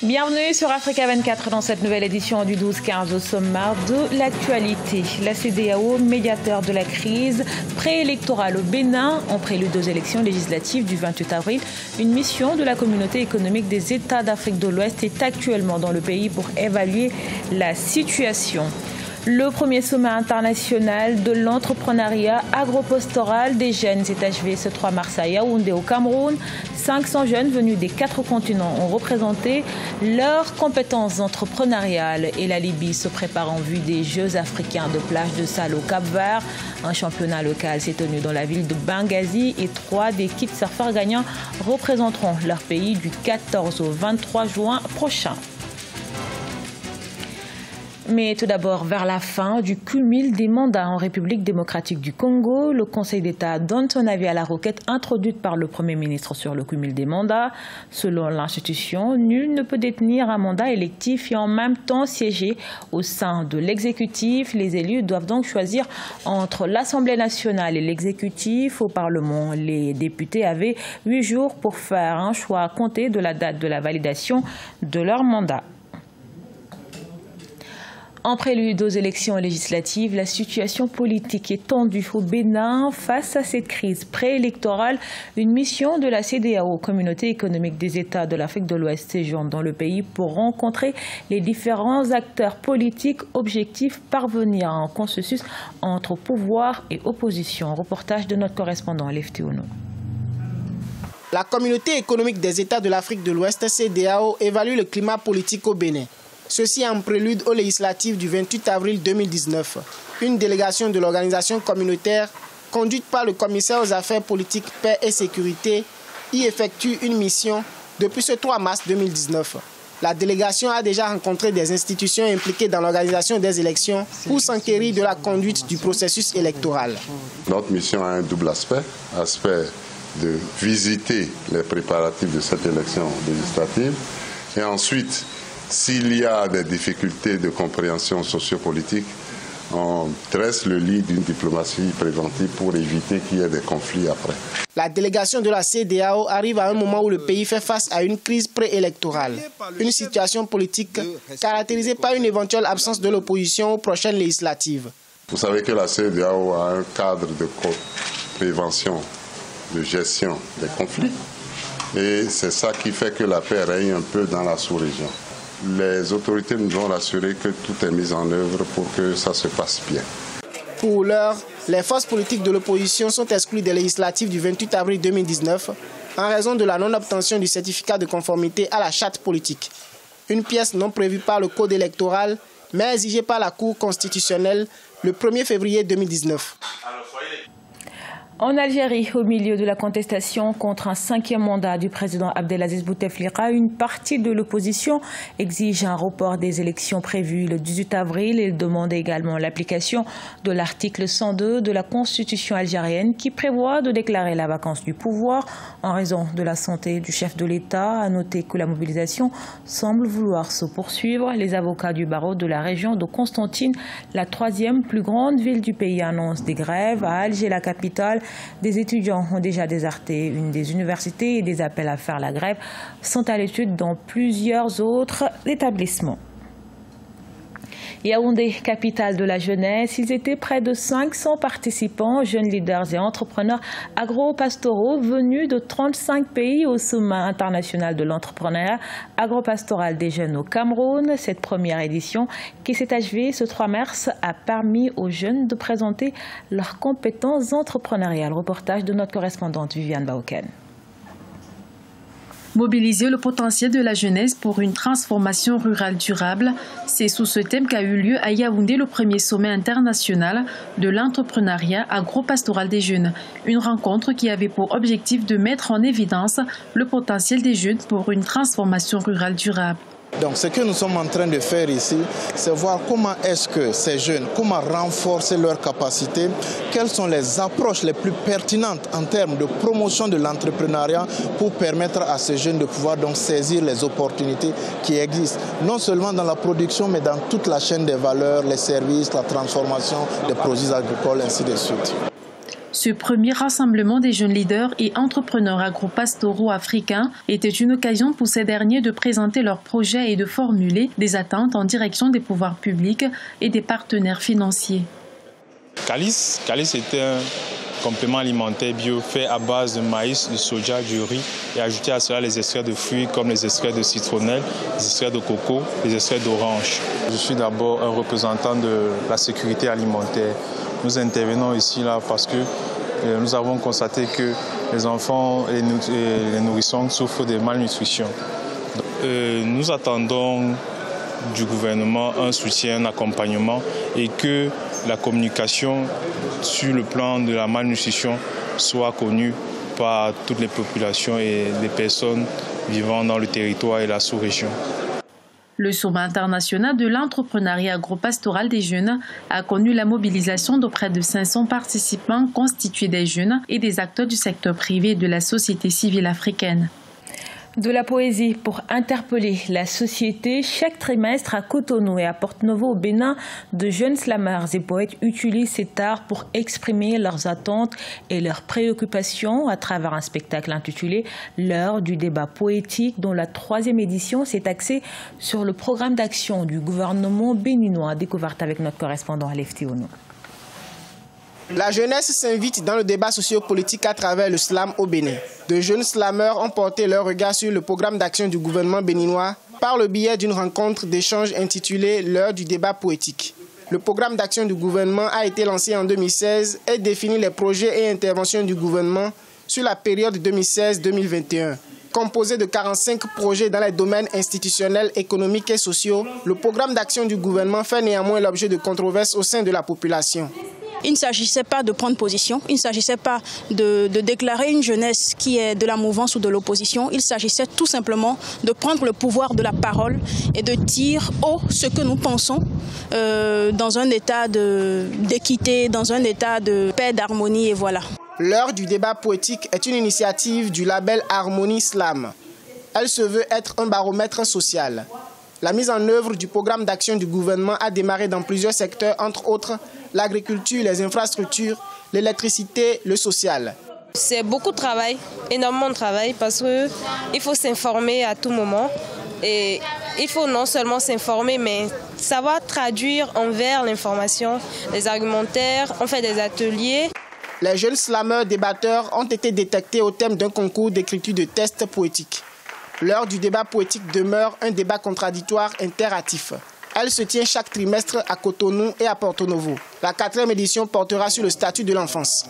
Bienvenue sur Africa 24 dans cette nouvelle édition du 12-15 au sommaire de l'actualité. La CEDEAO, médiateur de la crise préélectorale au Bénin, en prélude aux élections législatives du 28 avril, une mission de la communauté économique des États d'Afrique de l'Ouest est actuellement dans le pays pour évaluer la situation. Le premier sommet international de l'entrepreneuriat agropastoral des jeunes s'est achevé ce 3 mars à Yaoundé au Cameroun. 500 jeunes venus des 4 continents ont représenté leurs compétences entrepreneuriales. Et la Libye se prépare en vue des Jeux africains de plage de Sal au Cap-Vert. Un championnat local s'est tenu dans la ville de Benghazi et 3 des kitesurfers gagnants représenteront leur pays du 14 au 23 juin prochain. Mais tout d'abord, vers la fin du cumul des mandats en République démocratique du Congo, le Conseil d'État donne son avis à la requête introduite par le Premier ministre sur le cumul des mandats. Selon l'institution, nul ne peut détenir un mandat électif et en même temps siéger au sein de l'exécutif. Les élus doivent donc choisir entre l'Assemblée nationale et l'exécutif. Au Parlement, les députés avaient 8 jours pour faire un choix à compter de la date de la validation de leur mandat. En prélude aux élections législatives, la situation politique est tendue au Bénin. Face à cette crise préélectorale, une mission de la CEDEAO, Communauté économique des États de l'Afrique de l'Ouest, séjourne dans le pays pour rencontrer les différents acteurs politiques. Objectif, parvenir à un consensus entre pouvoir et opposition. Reportage de notre correspondant Lefty Ono. La Communauté économique des États de l'Afrique de l'Ouest, CEDEAO, évalue le climat politique au Bénin. Ceci en prélude aux législatives du 28 avril 2019. Une délégation de l'organisation communautaire, conduite par le commissaire aux affaires politiques, paix et sécurité, y effectue une mission depuis ce 3 mars 2019. La délégation a déjà rencontré des institutions impliquées dans l'organisation des élections pour s'enquérir de la conduite du processus électoral. Notre mission a un double aspect de visiter les préparatifs de cette élection législative et ensuite, s'il y a des difficultés de compréhension sociopolitique, on dresse le lit d'une diplomatie préventive pour éviter qu'il y ait des conflits après. La délégation de la CEDEAO arrive à un moment où le pays fait face à une crise préélectorale. Une situation politique caractérisée par une éventuelle absence de l'opposition aux prochaines législatives. Vous savez que la CEDEAO a un cadre de prévention, de gestion des conflits. Et c'est ça qui fait que la paix règne un peu dans la sous-région. Les autorités nous ont rassuré que tout est mis en œuvre pour que ça se passe bien. Pour l'heure, les forces politiques de l'opposition sont exclues des législatives du 28 avril 2019 en raison de la non-obtention du certificat de conformité à la charte politique. Une pièce non prévue par le code électoral, mais exigée par la Cour constitutionnelle le 1er février 2019. En Algérie, au milieu de la contestation contre un 5e mandat du président Abdelaziz Bouteflika, une partie de l'opposition exige un report des élections prévues le 18 avril. Il demande également l'application de l'article 102 de la Constitution algérienne qui prévoit de déclarer la vacance du pouvoir en raison de la santé du chef de l'État. À noter que la mobilisation semble vouloir se poursuivre. Les avocats du barreau de la région de Constantine, la 3e plus grande ville du pays, annoncent des grèves. À Alger, la capitale, des étudiants ont déjà déserté une des universités et des appels à faire la grève sont à l'étude dans plusieurs autres établissements. Yaoundé, capitale de la jeunesse, ils étaient près de 500 participants, jeunes leaders et entrepreneurs agro-pastoraux venus de 35 pays au sommet international de l'entrepreneuriat agro-pastoral des jeunes au Cameroun. Cette première édition, qui s'est achevée ce 3 mars, a permis aux jeunes de présenter leurs compétences entrepreneuriales. Reportage de notre correspondante Viviane Baoken. Mobiliser le potentiel de la jeunesse pour une transformation rurale durable, c'est sous ce thème qu'a eu lieu à Yaoundé le premier sommet international de l'entrepreneuriat agro-pastoral des jeunes. Une rencontre qui avait pour objectif de mettre en évidence le potentiel des jeunes pour une transformation rurale durable. Donc ce que nous sommes en train de faire ici, c'est voir comment est-ce que ces jeunes, comment renforcer leurs capacités, quelles sont les approches les plus pertinentes en termes de promotion de l'entrepreneuriat pour permettre à ces jeunes de pouvoir donc saisir les opportunités qui existent, non seulement dans la production, mais dans toute la chaîne des valeurs, les services, la transformation des produits agricoles, ainsi de suite. Ce premier rassemblement des jeunes leaders et entrepreneurs agro-pastoraux africains était une occasion pour ces derniers de présenter leurs projets et de formuler des attentes en direction des pouvoirs publics et des partenaires financiers. Calice était un complément alimentaire bio fait à base de maïs, de soja, du riz et ajouter à cela les extraits de fruits comme les extraits de citronnelle, les extraits de coco, les extraits d'orange. Je suis d'abord un représentant de la sécurité alimentaire. Nous intervenons ici parce que nous avons constaté que les enfants et les nourrissons souffrent de malnutrition. Nous attendons du gouvernement un soutien, un accompagnement et que la communication sur le plan de la malnutrition soit connue par toutes les populations et les personnes vivant dans le territoire et la sous-région. Le sommet international de l'entrepreneuriat agropastoral des jeunes a connu la mobilisation de près de 500 participants constitués des jeunes et des acteurs du secteur privé et de la société civile africaine. De la poésie pour interpeller la société. Chaque trimestre à Cotonou et à Porto-Novo au Bénin, de jeunes slameurs et poètes utilisent cet art pour exprimer leurs attentes et leurs préoccupations à travers un spectacle intitulé L'heure du débat poétique, dont la 3e édition s'est axée sur le programme d'action du gouvernement béninois. Découverte avec notre correspondant Alef Théono. La jeunesse s'invite dans le débat sociopolitique à travers le slam au Bénin. De jeunes slameurs ont porté leur regard sur le programme d'action du gouvernement béninois par le biais d'une rencontre d'échange intitulée L'heure du débat poétique. Le programme d'action du gouvernement a été lancé en 2016 et définit les projets et interventions du gouvernement sur la période 2016-2021. Composé de 45 projets dans les domaines institutionnels, économiques et sociaux, le programme d'action du gouvernement fait néanmoins l'objet de controverses au sein de la population. Il ne s'agissait pas de prendre position, il ne s'agissait pas de déclarer une jeunesse qui est de la mouvance ou de l'opposition. Il s'agissait tout simplement de prendre le pouvoir de la parole et de dire haut ce que nous pensons dans un état d'équité, dans un état de paix, d'harmonie et voilà. L'heure du débat poétique est une initiative du label Harmonie Slam. Elle se veut être un baromètre social. La mise en œuvre du programme d'action du gouvernement a démarré dans plusieurs secteurs, entre autres l'agriculture, les infrastructures, l'électricité, le social. C'est beaucoup de travail, énormément de travail, parce qu'il faut s'informer à tout moment. Et il faut non seulement s'informer, mais savoir traduire envers l'information, les argumentaires. On fait des ateliers. Les jeunes slameurs débatteurs ont été détectés au thème d'un concours d'écriture de tests poétiques. L'heure du débat poétique demeure un débat contradictoire interactif. Elle se tient chaque trimestre à Cotonou et à Porto-Novo. La 4e édition portera sur le statut de l'enfance.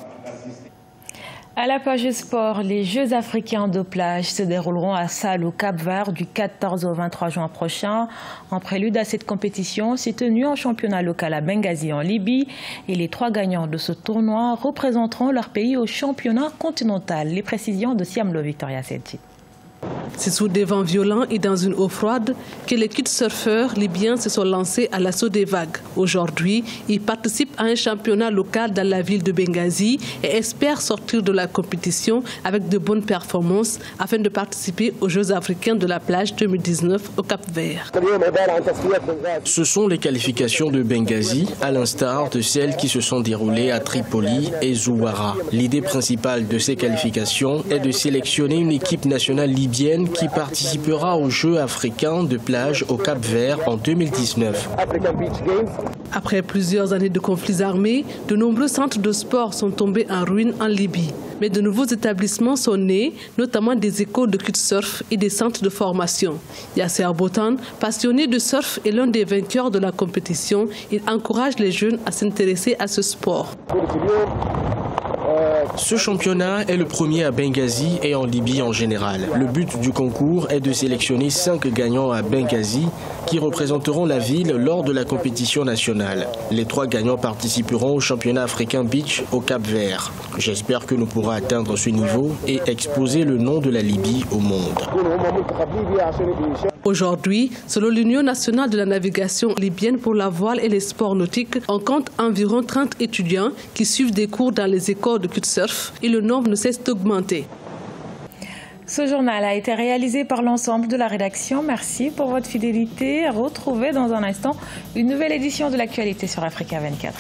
À la page sport, les Jeux africains de plage se dérouleront à Sal au Cap-Vert du 14 au 23 juin prochain. En prélude à cette compétition, s'est tenue en championnat local à Benghazi en Libye. Et les 3 gagnants de ce tournoi représenteront leur pays au championnat continental. Les précisions de Siamlo Victoria Sedji. C'est sous des vents violents et dans une eau froide que les kitesurfeurs libyens se sont lancés à l'assaut des vagues. Aujourd'hui, ils participent à un championnat local dans la ville de Benghazi et espèrent sortir de la compétition avec de bonnes performances afin de participer aux Jeux africains de la plage 2019 au Cap-Vert. Ce sont les qualifications de Benghazi, à l'instar de celles qui se sont déroulées à Tripoli et Zouara. L'idée principale de ces qualifications est de sélectionner une équipe nationale libyenne qui participera aux Jeux africains de plage au Cap-Vert en 2019. Après plusieurs années de conflits armés, de nombreux centres de sport sont tombés en ruine en Libye. Mais de nouveaux établissements sont nés, notamment des écoles de kitesurf et des centres de formation. Yasser Botan, passionné de surf et l'un des vainqueurs de la compétition, il encourage les jeunes à s'intéresser à ce sport. Ce championnat est le premier à Benghazi et en Libye en général. Le but du concours est de sélectionner 5 gagnants à Benghazi qui représenteront la ville lors de la compétition nationale. Les 3 gagnants participeront au championnat africain beach au Cap-Vert. J'espère que nous pourrons atteindre ce niveau et exposer le nom de la Libye au monde. Aujourd'hui, selon l'Union nationale de la navigation libyenne pour la voile et les sports nautiques, on compte environ 30 étudiants qui suivent des cours dans les écoles de kitesurf et le nombre ne cesse d'augmenter. Ce journal a été réalisé par l'ensemble de la rédaction. Merci pour votre fidélité. Retrouvez dans un instant une nouvelle édition de l'actualité sur Africa 24.